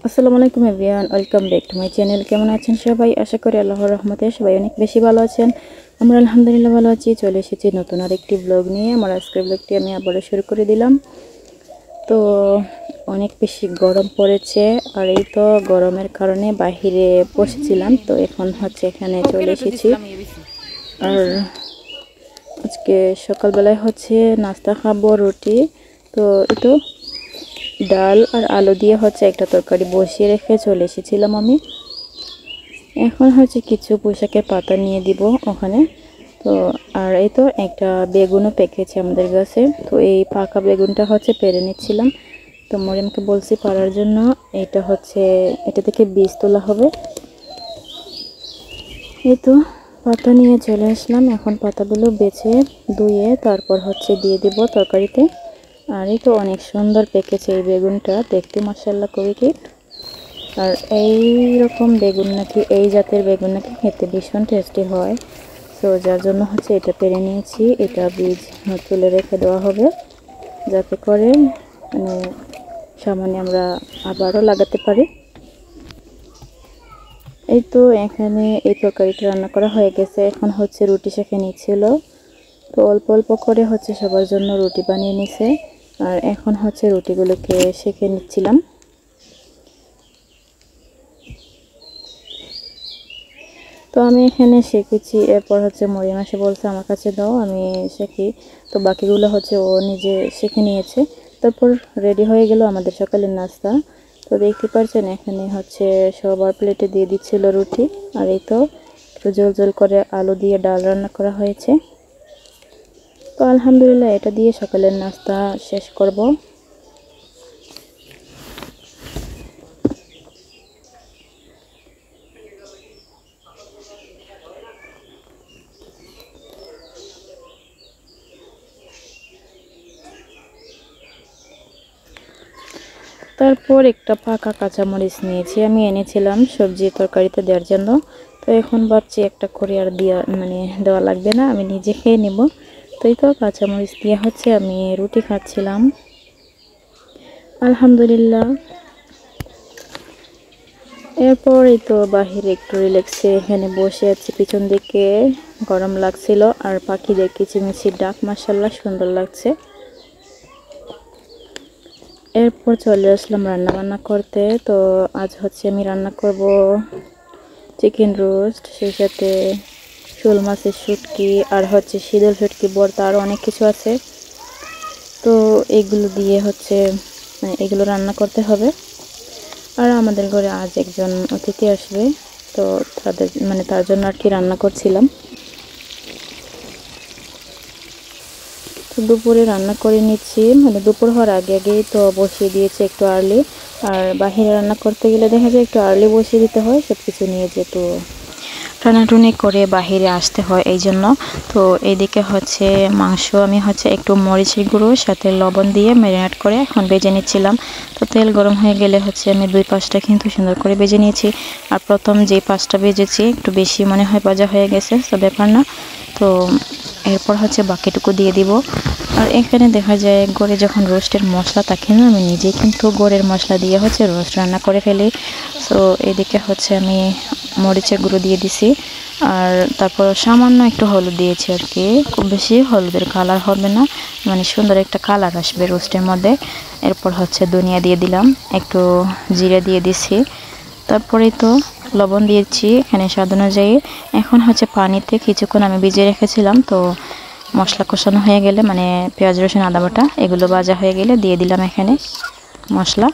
আসসালামু আলাইকুম everyone, welcome back to my channel. কেমন আছেন সবাই? আশা করি আল্লাহর রহমতে সবাই অনেক বেশি ভালো আছেন। আমরা আলহামদুলিল্লাহ ভালো আছি। চলে এসেছি নতুন আরেকটি ব্লগ নিয়ে। আমার আজকের ব্লগটি আমি আবারও শুরু করে দিলাম। তো অনেক বেশি গরম পড়েছে, আর এই তো গরমের কারণে বাহিরে বসেছিলাম। তো এখন হচ্ছে এখানে চলে এসেছি। আর আজকে সকালবেলায় হচ্ছে নাস্তা খাবো রুটি। তো এই তো ডাল আর আলু দিয়ে হচ্ছে একটা তরকারি বসিয়ে রেখে চলে এসেছিলাম আমি। এখন হচ্ছে কিছু পুঁইশাকের পাতা নিয়ে দিব ওখানে। তো আর এই তো একটা বেগুনও পেকেছে আমাদের গাছে। তো এই পাকা বেগুনটা হচ্ছে পেরে নিচ্ছিলাম। তো মরিয়মকে বলছি পাড়ার জন্য। এটা হচ্ছে এটা থেকে বীজ তোলা হবে। এই তো পাতা নিয়ে চলে আসলাম। এখন পাতাগুলো বেছে ধুয়ে তারপর হচ্ছে দিয়ে দিব তরকারিতে। আর এই তো অনেক সুন্দর পেকেছে এই বেগুনটা, দেখতে মাশাআল্লাহ খুবই কিউট। আর এই রকম বেগুন নাকি, এই জাতের বেগুন নাকি খেতে ভীষণ টেস্টি হয়। তো যার জন্য হচ্ছে এটা পেরে নিয়েছি। এটা বীজ তুলে রেখে দেওয়া হবে, যাতে করে মানে সামনে আমরা আবারও লাগাতে পারি। এই তো এখানে এই তরকারিটা রান্না করা হয়ে গেছে। এখন হচ্ছে রুটি সেঁকে নিচ্ছিল। তো অল্প অল্প করে হচ্ছে সবার জন্য রুটি বানিয়ে নিছে। আর এখন হচ্ছে রুটিগুলোকে সেঁকে নিচ্ছিলাম। তো আমি এখানে শিখেছি। এরপর হচ্ছে মরিয়ম এসে বলছে আমার কাছে দাও, আমি শিখি। তো বাকিগুলো হচ্ছে ও নিজে শিখে নিয়েছে। তারপর রেডি হয়ে গেল আমাদের সকালের নাস্তা। তো দেখতে পাচ্ছেন এখানে হচ্ছে সবার প্লেটে দিয়ে দিচ্ছিল রুটি। আর এই তো একটু জল জল করে আলু দিয়ে ডাল রান্না করা হয়েছে। তো আলহামদুলিল্লাহ এটা দিয়ে সকালের নাস্তা শেষ করব। তারপর একটা পাকা কাঁচামরিচ নিয়েছি, আমি এনেছিলাম সবজি তরকারিতে দেওয়ার জন্য। তো এখন ভাবছি একটা করে আর দেওয়া লাগবে না, আমি নিজে খেয়ে নেব। তো এই তো কাঁচামরিচ দিয়ে হচ্ছে আমি রুটি খাচ্ছিলাম। আলহামদুলিল্লাহ। এরপর এই তো বাহিরে একটু রিল্যাক্সে এখানে বসে আছি, পিছন দিকে গরম লাগছিল আর পাখিদের কিচিমিচির ডাক মাশাআল্লাহ সুন্দর লাগছে। এরপর চলে আসলাম রান্না বান্না করতে। তো আজ হচ্ছে আমি রান্না করব চিকেন রোস্ট, সেই সাথে শোল মাছের শুটকি, আর হচ্ছে শীতল শুটকি ভর্তা, আরও অনেক কিছু আছে। তো এগুলো দিয়ে হচ্ছে এগুলো রান্না করতে হবে। আর আমাদের ঘরে আজ একজন অতিথি আসবে। তো তার জন্য আর কি রান্না করছিলাম। তো দুপুরে রান্না করে নিচ্ছি, দুপুর হওয়ার আগে আগেই তো বসিয়ে দিয়েছি একটু আর্লি। আর বাহিরে রান্না করতে গেলে দেখা যায় একটু আর্লি বসিয়ে দিতে হয়, সব কিছু নিয়ে যেহেতু টানাটুনি করে বাহিরে আসতে হয় এই জন্য। তো এইদিকে হচ্ছে মাংস আমি হচ্ছে একটু মরিচের গুঁড়ো সাথে লবণ দিয়ে ম্যারিনেট করে এখন ভেজে নিচ্ছিলাম। তো তেল গরম হয়ে গেলে হচ্ছে আমি দুই পাশটা কিন্তু সুন্দর করে ভেজে নিয়েছি। আর প্রথম যে পাশটা ভেজেছি একটু বেশি মনে হয় ভাজা হয়ে গেছে, তো ব্যাপার না। তো এরপর হচ্ছে বাকিটুকু দিয়ে দিব। আর এখানে দেখা যায় গড়ে যখন রোস্টের মশলা থাকে না, আমি নিজেই কিন্তু গড়ের মশলা দিয়ে হচ্ছে রোস্ট রান্না করে ফেলি। তো এদিকে হচ্ছে আমি মরিচের গুঁড়ো দিয়ে দিছি। আর তারপর সামান্য একটু হলুদ দিয়েছি আর কি, খুব বেশি হলুদের কালার হবে না, সুন্দর একটা কালার আসবে রোস্টের মধ্যে। এরপর হচ্ছে ধনিয়া দিয়ে দিলাম, একটু জিরে দিয়ে দিছি। তারপরে তো লবণ দিয়েছি এখানে স্বাদ অনুযায়ী। এখন হচ্ছে পানিতে কিছুক্ষণ আমি ভিজিয়ে রেখেছিলাম। তো মশলা কষানো হয়ে গেলে পেঁয়াজ রসুন আদা বাটা এগুলো ভাজা হয়ে গেলে দিয়ে দিলাম এখানে মশলা।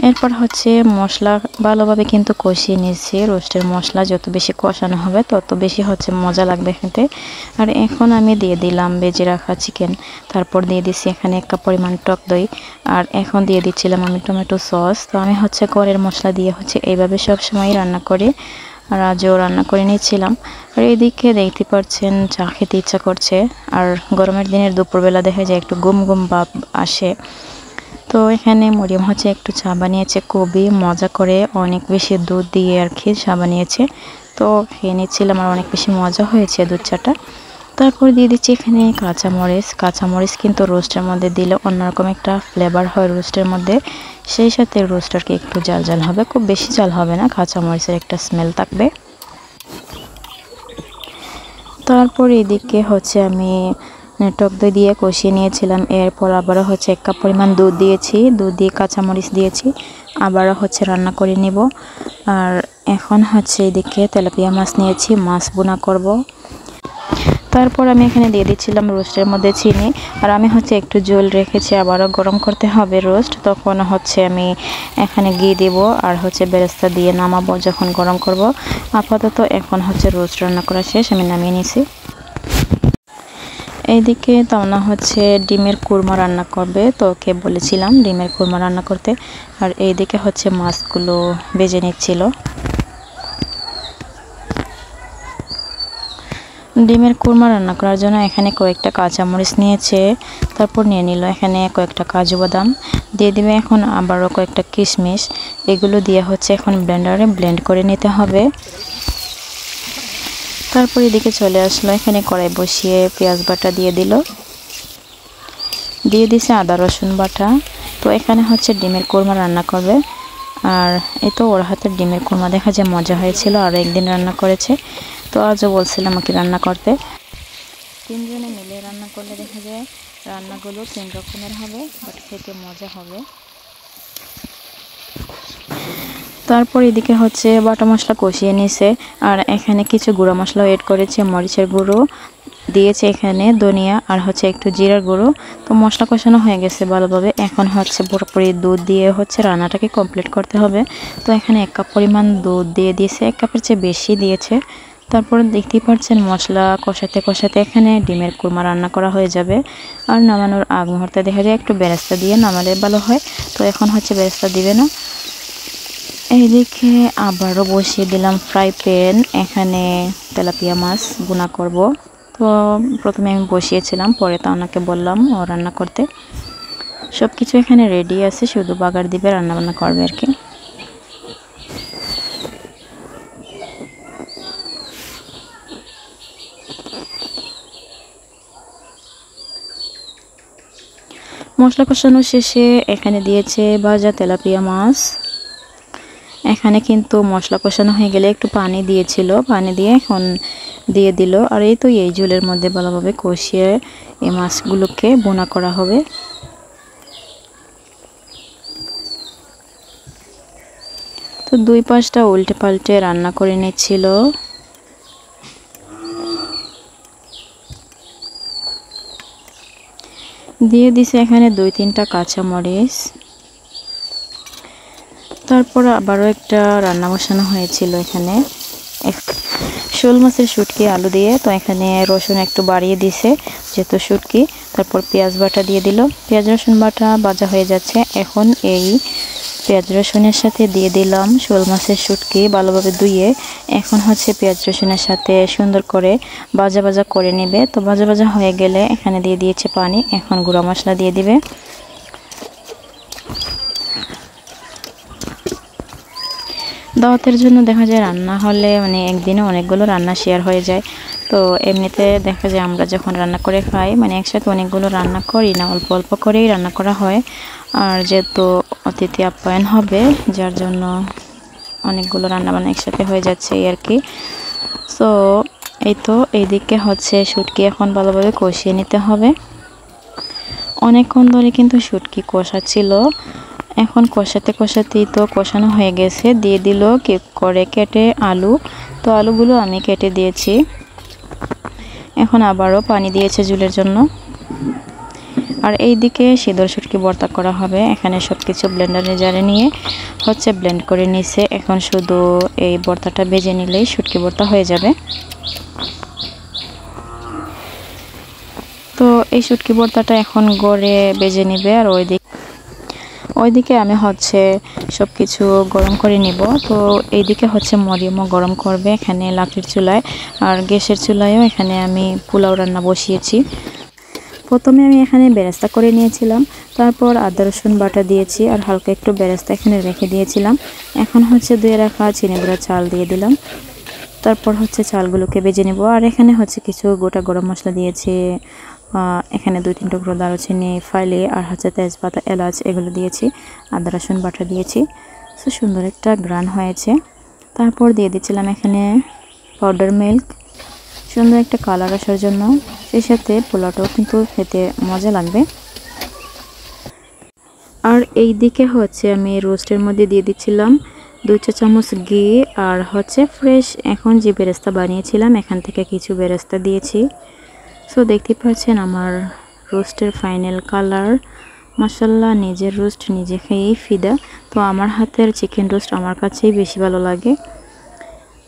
এরপর হচ্ছে মশলা ভালোভাবে কিন্তু কষিয়ে নিয়েছি। রোস্টের মশলা যত বেশি কষানো হবে তত বেশি হচ্ছে মজা লাগবে খেতে। আর এখন আমি দিয়ে দিলাম ভেজে রাখা চিকেন। তারপর দিয়ে দিচ্ছি এখানে এক কাপ পরিমাণ টক দই। আর এখন দিয়ে দিচ্ছিলাম আমি টমেটো সস। তো আমি হচ্ছে ঘরের মশলা দিয়ে হচ্ছে এইভাবে সবসময় রান্না করি, আর আজও রান্না করে নিয়েছিলাম। আর এইদিকে দেখতে পাচ্ছেন চা খেতে ইচ্ছা করছে। আর গরমের দিনের দুপুরবেলা দেখা যায় একটু গুম গুম ভাব আসে। তো এখানে মরিয়ম হচ্ছে একটু চা বানিয়েছে, খুবই মজা করে, অনেক বেশি দুধ দিয়ে আর কি চা বানিয়েছে। তো খেয়ে নিচ্ছিলাম, আর অনেক বেশি মজা হয়েছে দুধ চাটা। তারপর দিয়ে দিচ্ছি এখানে কাঁচামরিচ। কাঁচামরিচ কিন্তু রোস্টের মধ্যে দিলে অন্যরকম একটা ফ্লেভার হয় রোস্টের মধ্যে। সেই সাথে রোস্টারকে একটু জাল জাল হবে, খুব বেশি জাল হবে না, কাঁচামরিচের একটা স্মেল থাকবে। তারপর এদিকে হচ্ছে আমি টক দই দিয়ে কষিয়ে নিয়েছিলাম। এরপর আবারও হচ্ছে 1 কাপ পরিমাণ দুধ দিয়েছি, দুধ দিয়ে কাঁচামরিচ দিয়েছি, আবারও হচ্ছে রান্না করে নিব। আর এখন হচ্ছে এদিকে তেলাপিয়া মাছ নিয়েছি, মাছ বোনা করব। তারপর আমি এখানে দিয়ে দিচ্ছিলাম রোস্টের মধ্যে চিনি। আর আমি হচ্ছে একটু জল রেখেছি, আবারও গরম করতে হবে রোস্ট, তখন হচ্ছে আমি এখানে ঘি দিব আর হচ্ছে বেরেস্তা দিয়ে নামাবো যখন গরম করব। আপাতত এখন হচ্ছে রোস্ট রান্না করা শেষ, আমি নামিয়ে নিয়েছি। এইদিকে তাওনা হচ্ছে ডিমের কুরমা রান্না করবে, তো ওকে বলেছিলাম ডিমের কুরমা রান্না করতে। আর এইদিকে হচ্ছে মাছগুলো ভেজে নিচ্ছিল। ডিমের কুরমা রান্না করার জন্য এখানে কয়েকটা কাঁচামরিচ নিয়েছে, তারপর নিয়ে নিল এখানে কয়েকটা কাজু বাদাম, দিয়ে দিবে এখন আবারও কয়েকটা কিশমিশ। এগুলো দিয়ে হচ্ছে এখন ব্লেন্ডারে ব্লেন্ড করে নিতে হবে। তারপর এদিকে চলে আসলো, এখানে কড়াই বসিয়ে পেঁয়াজ বাটা দিয়ে দিছে আদা রসুন বাটা। তো এখানে হচ্ছে ডিমের কুরমা রান্না করবে। আর এই তো ওর হাতের ডিমের কুরমা দেখা যায় মজা হয়েছিল, আর একদিন রান্না করেছে, তো আজও বলছিলাম আমাকে রান্না করতে। 3 জনে মিলে রান্না করলে দেখা যায় রান্নাগুলো 3 রকমের হবে, বাট খেতে মজা হবে। তারপর এদিকে হচ্ছে বাটা মশলা কষিয়ে নিয়েছে, আর এখানে কিছু গুঁড়ো মশলাও এড করেছে, মরিচের গুঁড়ো দিয়েছে, এখানে ধনিয়া আর হচ্ছে একটু জিরার গুঁড়ো। তো মশলা কষানো হয়ে গেছে ভালোভাবে, এখন হচ্ছে পুরোপুরি দুধ দিয়ে হচ্ছে রান্নাটাকে কমপ্লিট করতে হবে। তো এখানে 1 কাপ পরিমাণ দুধ দিয়ে দিয়েছে, 1 কাপের চেয়ে বেশি দিয়েছে। তারপর দেখতেই পাচ্ছেন মশলা কষাতে কষাতে এখানে ডিমের কুরমা রান্না করা হয়ে যাবে। আর নামানোর আগ মুহূর্তে দেখা যায় একটু বেরেস্তা দিয়ে নামালে ভালো হয়, তো এখন হচ্ছে বেরেস্তা দিবে না। এইদিকে আবারও বসিয়ে দিলাম ফ্রাই প্যান, এখানে তেলাপিয়া মাছ ভুনা করব। তো প্রথমে আমি বসিয়েছিলাম, পরে তা ওনাকে বললাম ও রান্না করতে। সব কিছু এখানে রেডি আছে, শুধু বাগার দিবে, রান্না বান্না করবে আর কি। মশলা কষানো শেষে এখানে দিয়েছে ভাজা তেলাপিয়া মাছ। এখানে কিন্তু মশলা কষানো হয়ে গেলে একটু পানি দিয়েছিল, পানি দিয়ে এখন দিয়ে দিল। আর এই তো এই ঝোলের মধ্যে ভালোভাবে কষিয়ে এই মাছগুলোকে বোনা করা হবে। তো 2 পাশটা উল্টে পাল্টে রান্না করে নিচ্ছিল। দিয়ে দিছে এখানে 2-3টা কাঁচামরিচ। তারপর আবারও একটা রান্না বসানো হয়েছিল এখানে শোল মাছের শুটকি আলু দিয়ে। তো এখানে রসুন একটু বাড়িয়ে দিছে যেহেতু শুটকি। তারপর পেঁয়াজ বাটা দিয়ে দিল, পেঁয়াজ রসুন বাটা ভাজা হয়ে যাচ্ছে। এখন এই পেঁয়াজ রসুনের সাথে দিয়ে দিলাম শোল মাছের শুটকি ভালোভাবে ধুয়ে। এখন হচ্ছে পেঁয়াজ রসুনের সাথে সুন্দর করে ভাজা ভাজা করে নেবে। তো ভাজা ভাজা হয়ে গেলে এখানে দিয়ে দিয়েছে পানি, এখন গুঁড়া মশলা দিয়ে দিবে। দাওয়াতের জন্য দেখা যায় রান্না হলে মানে একদিনে অনেকগুলো রান্না শেয়ার হয়ে যায়। তো এমনিতে দেখা যায় আমরা যখন রান্না করে খাই মানে একসাথে অনেকগুলো রান্না করি না, অল্প অল্প করেই রান্না করা হয়। আর যেহেতু অতিথি আপ্যায়ন হবে যার জন্য অনেকগুলো রান্না বান্না একসাথে হয়ে যাচ্ছে এই আর কি। সো এই তো এইদিকে হচ্ছে শুটকি এখন ভালোভাবে কষিয়ে নিতে হবে। অনেকক্ষণ ধরে কিন্তু শুটকি কষাচ্ছিল, এখন কষাতে কষাতেই তো কষানো হয়ে গেছে। দিয়ে দিল করে কেটে আলু। তো আলুগুলো আমি কেটে দিয়েছি। এখন আবারও পানি দিয়েছে ঝোলের জন্য। আর এই দিকে সিদ্ধ শুটকি ভর্তা করা হবে। এখানে সব কিছু ব্লেন্ডারে জারে নিয়ে হচ্ছে ব্লেন্ড করে নিছে। এখন শুধু এই ভর্তাটা ভেজে নিলেই শুটকি ভর্তা হয়ে যাবে। তো এই শুটকি ভর্তাটা এখন গড়ে ভেজে নিবে। আর ওইদিকে আমি হচ্ছে সব কিছু গরম করে নিব। তো এইদিকে হচ্ছে মরিয়মও গরম করবে এখানে লাকড়ির চুলায়। আর গ্যাসের চুলায়ও এখানে আমি পোলাও রান্না বসিয়েছি। প্রথমে আমি এখানে বেরেস্তা করে নিয়েছিলাম, তারপর আদা রসুন বাটা দিয়েছি আর হালকা একটু বেরেস্তা এখানে রেখে দিয়েছিলাম। এখন হচ্ছে ধুয়ে রাখা চিনি গুঁড়া চাল দিয়ে দিলাম। তারপর হচ্ছে চালগুলোকে ভেজে নেব। আর এখানে হচ্ছে কিছু গোটা গরম মশলা দিয়েছি, এখানে 2-3 টুকরো দারুচিনি ফাইলে, আর হচ্ছে তেজপাতা, এলাচ এগুলো দিয়েছি, আদা রসুন বাটা দিয়েছি। সো সুন্দর একটা গ্রান হয়েছে। তারপর দিয়ে দিচ্ছিলাম এখানে পাউডার মিল্ক, সুন্দর একটা কালার আসার জন্য। সেই সাথে পোলাওটাও কিন্তু খেতে মজা লাগবে। আর এই দিকে হচ্ছে আমি রোস্টের মধ্যে দিয়ে দিচ্ছিলাম 2 চা চামচ ঘি, আর হচ্ছে ফ্রেশ এখন যে বেরেস্তা বানিয়েছিলাম এখান থেকে কিছু বেরেস্তা দিয়েছি। সো দেখতে পাচ্ছেন আমার রোস্টের ফাইনাল কালার। মাশাআল্লাহ, নিজের রোস্ট নিজে খেয়েই ফিদা। তো আমার হাতের চিকেন রোস্ট আমার কাছেই বেশি ভালো লাগে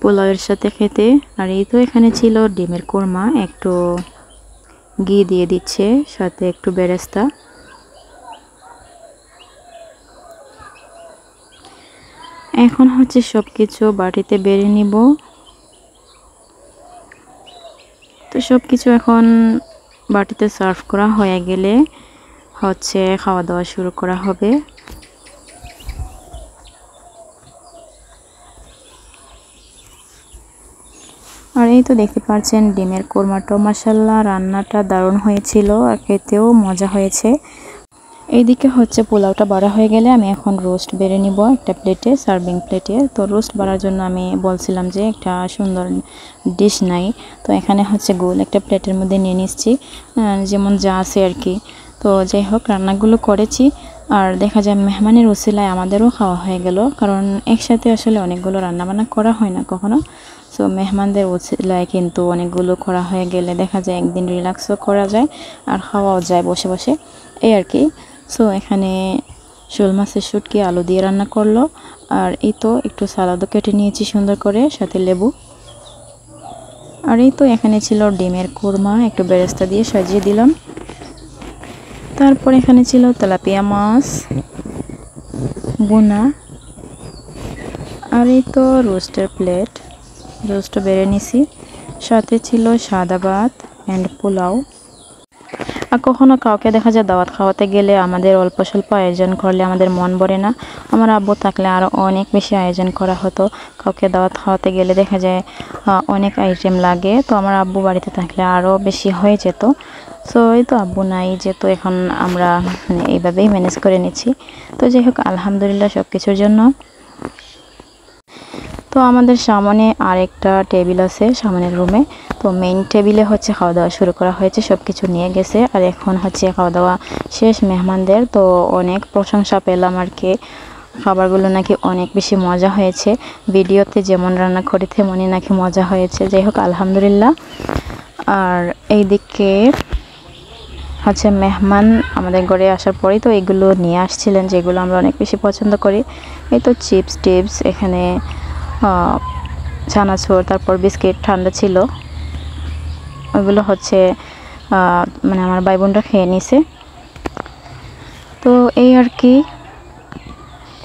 পোলাওয়ের সাথে খেতে। আর এই তো এখানে ছিল ডিমের কোরমা, একটু ঘি দিয়ে দিচ্ছে, সাথে একটু বেরেস্তা। এখন হচ্ছে সব কিছু বাটিতে বেড়ে নিব। তো সব কিছু এখন বাটিতে সার্ভ করা হয়ে গেলে হচ্ছে খাওয়া দাওয়া শুরু করা হবে। আর এই তো দেখতে পাচ্ছেন ডিমের কোরমাটা, মাশাআল্লাহ রান্নাটা দারুণ হয়েছিল আর খেতেও মজা হয়েছে। এইদিকে হচ্ছে পোলাওটা বাড়া হয়ে গেলে আমি এখন রোস্ট বেড়ে নিব একটা প্লেটে, সার্ভিং প্লেটে। তো রোস্ট বাড়ার জন্য আমি বলছিলাম যে একটা সুন্দর ডিশ নাই, তো এখানে হচ্ছে গোল একটা প্লেটের মধ্যে নিয়ে নিচ্ছি, যেমন যা আছে আর কি। তো যাই হোক, রান্নাগুলো করেছি আর দেখা যায় মেহমানের উসিলায় আমাদেরও খাওয়া হয়ে গেল, কারণ একসাথে আসলে অনেকগুলো রান্নাবান্না করা হয় না কখনো। সো মেহমানদের উসিলায় কিন্তু অনেকগুলো করা হয়ে গেলে দেখা যায় একদিন রিল্যাক্সও করা যায় আর খাওয়াও যায় বসে বসে, এই আর কি। সো এখানে শোল মাছের শুটকি আলু দিয়ে রান্না করলো। আর এই তো একটু সালাদও কেটে নিয়েছি সুন্দর করে, সাথে লেবু। আর এই তো এখানে ছিল ডিমের কোরমা, একটু বেরেস্তা দিয়ে সাজিয়ে দিলাম। তারপর এখানে ছিল তেলাপিয়া মাছ বোনা। আর এই তো রোস্টের প্লেট, রোস্টও বেড়ে নিছি, সাথে ছিল সাদা ভাত অ্যান্ড পোলাও। আর কখনো কাউকে দেখা যায় দাওয়াত খাওয়াতে গেলে আমাদের অল্প স্বল্প আয়োজন করলে আমাদের মন ভরে না। আমার আব্বু থাকলে আরও অনেক বেশি আয়োজন করা হতো। কাউকে দাওয়াত খাওয়াতে গেলে দেখা যায় অনেক আইটেম লাগে, তো আমার আব্বু বাড়িতে থাকলে আরও বেশি হয়ে যেত। সো এই তো আব্বু নাই যেহেতু এখন আমরা এইভাবেই ম্যানেজ করে নিচ্ছি। তো যাই হোক, আলহামদুলিল্লাহ সব কিছুর জন্য। তো আমাদের সামনে আরেকটা টেবিল আছে সামনের রুমে, তো মেইন টেবিলে হচ্ছে খাওয়া দাওয়া শুরু করা হয়েছে, সব কিছু নিয়ে গেছে। আর এখন হচ্ছে খাওয়া দাওয়া শেষ মেহমানদের, তো অনেক প্রশংসা পেলাম আর কি। খাবারগুলো নাকি অনেক বেশি মজা হয়েছে, ভিডিওতে যেমন রান্না করে তেমনই নাকি মজা হয়েছে। যাই হোক, আলহামদুলিল্লাহ। আর এই দিকে হচ্ছে মেহমান আমাদের ঘরে আসার পরেই তো এগুলো নিয়ে আসছিলেন, যেগুলো আমরা অনেক বেশি পছন্দ করি। এই তো চিপস টিপস, এখানে চানাচুর, তারপর বিস্কিট ঠান্ডা ছিল, ওইগুলো হচ্ছে মানে আমার ভাই বোনরা খেয়ে নিছে। তো এই আর কি,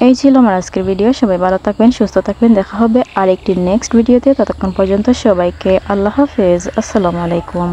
এই ছিল আমার আজকের ভিডিও। সবাই ভালো থাকবেন, সুস্থ থাকবেন, দেখা হবে আরেকটি নেক্সট ভিডিওতে। ততক্ষণ পর্যন্ত সবাইকে আল্লাহ হাফেজ, আসসালামু আলাইকুম।